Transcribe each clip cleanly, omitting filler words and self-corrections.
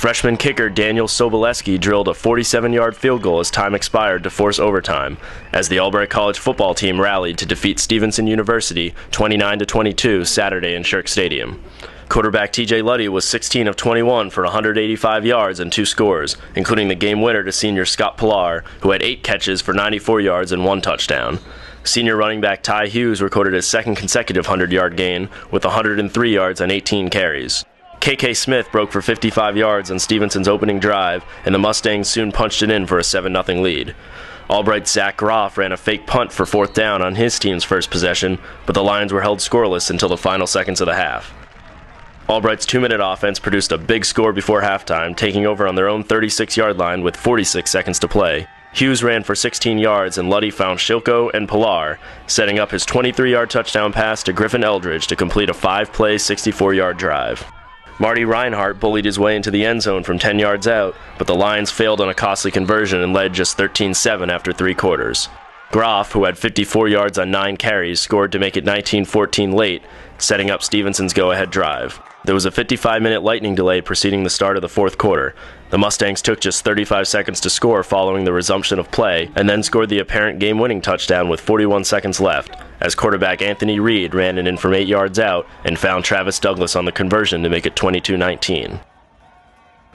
Freshman kicker Daniel Sobolewski drilled a 47-yard field goal as time expired to force overtime, as the Albright College football team rallied to defeat Stevenson University 29-22 Saturday in Shirk Stadium. Quarterback TJ Luddy was 16 of 21 for 185 yards and 2 scores, including the game winner to senior Scott Pilar, who had 8 catches for 94 yards and 1 touchdown. Senior running back Ty Hughes recorded his second consecutive 100-yard gain with 103 yards and 18 carries. KK Smith broke for 55 yards on Stevenson's opening drive, and the Mustangs soon punched it in for a 7-0 lead. Albright's Zach Groff ran a fake punt for 4th down on his team's first possession, but the Lions were held scoreless until the final seconds of the half. Albright's 2-minute offense produced a big score before halftime, taking over on their own 36-yard line with 46 seconds to play. Hughes ran for 16 yards, and Luddy found Shilko and Pilar, setting up his 23-yard touchdown pass to Griffin Eldridge to complete a 5-play, 64-yard drive. Marty Reinhardt bullied his way into the end zone from 10 yards out, but the Lions failed on a costly conversion and led just 13-7 after 3 quarters. Groff, who had 54 yards on 9 carries, scored to make it 19-14 late, setting up Stevenson's go-ahead drive. There was a 55-minute lightning delay preceding the start of the 4th quarter. The Mustangs took just 35 seconds to score following the resumption of play, and then scored the apparent game-winning touchdown with 41 seconds left, as quarterback Anthony Reid ran it in from 8 yards out and found Travis Douglas on the conversion to make it 22-19.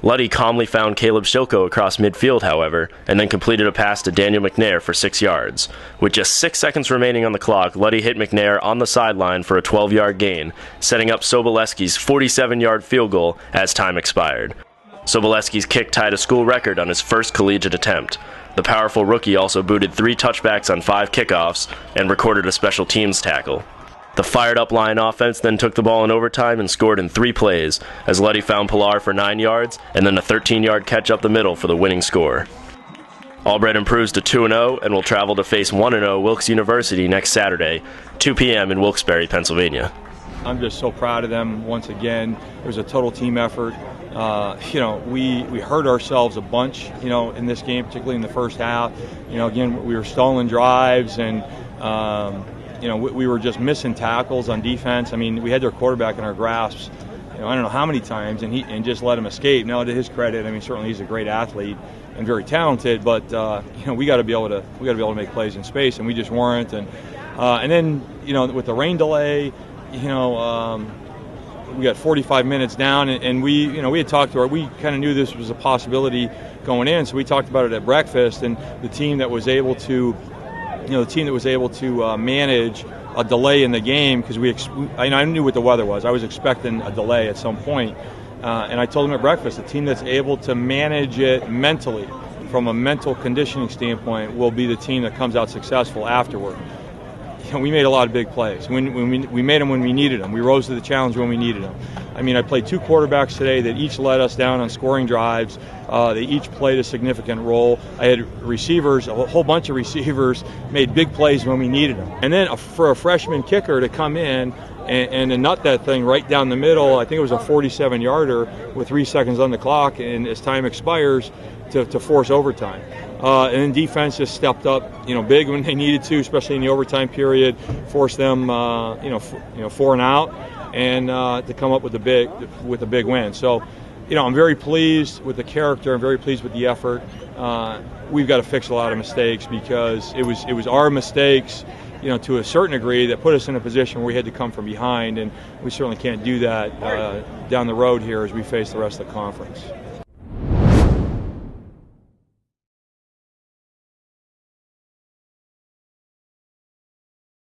Luddy calmly found Caleb Shilko across midfield, however, and then completed a pass to Daniel McNair for 6 yards. With just 6 seconds remaining on the clock, Luddy hit McNair on the sideline for a 12-yard gain, setting up Sobolewski's 47-yard field goal as time expired. Sobolewski's kick tied a school record on his first collegiate attempt. The powerful rookie also booted 3 touchbacks on 5 kickoffs and recorded a special teams tackle. The fired-up Lion offense then took the ball in overtime and scored in 3 plays, as Luddy found Pilar for 9 yards and then a 13-yard catch up the middle for the winning score. Albright improves to 2-0 and will travel to face 1-0 Wilkes University next Saturday, 2 p.m. in Wilkes-Barre, Pennsylvania. I'm just so proud of them once again. It was a total team effort. We hurt ourselves a bunch, in this game, particularly in the first half. Again, we were stalling drives and we were just missing tackles on defense. I mean, we had their quarterback in our grasps, I don't know how many times, and just let him escape. Now, to his credit, I mean, certainly he's a great athlete and very talented, but we got to be able to make plays in space, and we just weren't. And then with the rain delay, we got 45 minutes down, and we had talked to we kind of knew this was a possibility going in, so we talked about it at breakfast, and the team that was able to manage a delay in the game, because I knew what the weather was. I was expecting a delay at some point, and I told them at breakfast, the team that's able to manage it mentally, from a mental conditioning standpoint, will be the team that comes out successful afterward. We made a lot of big plays. We made them when we needed them. We rose to the challenge when we needed them. I mean, I played 2 quarterbacks today that each led us down on scoring drives. They each played a significant role. I had receivers, a whole bunch of receivers, made big plays when we needed them. And then for a freshman kicker to come in and to nut that thing right down the middle, I think it was a 47-yarder with 3 seconds on the clock, and as time expires, to force overtime. And then defense just stepped up, big when they needed to, especially in the overtime period, forced them, 4 and out, and to come up with a big win. So, I'm very pleased with the character. I'm very pleased with the effort. We've got to fix a lot of mistakes, because it was our mistakes, to a certain degree, that put us in a position where we had to come from behind, and we certainly can't do that down the road here as we face the rest of the conference.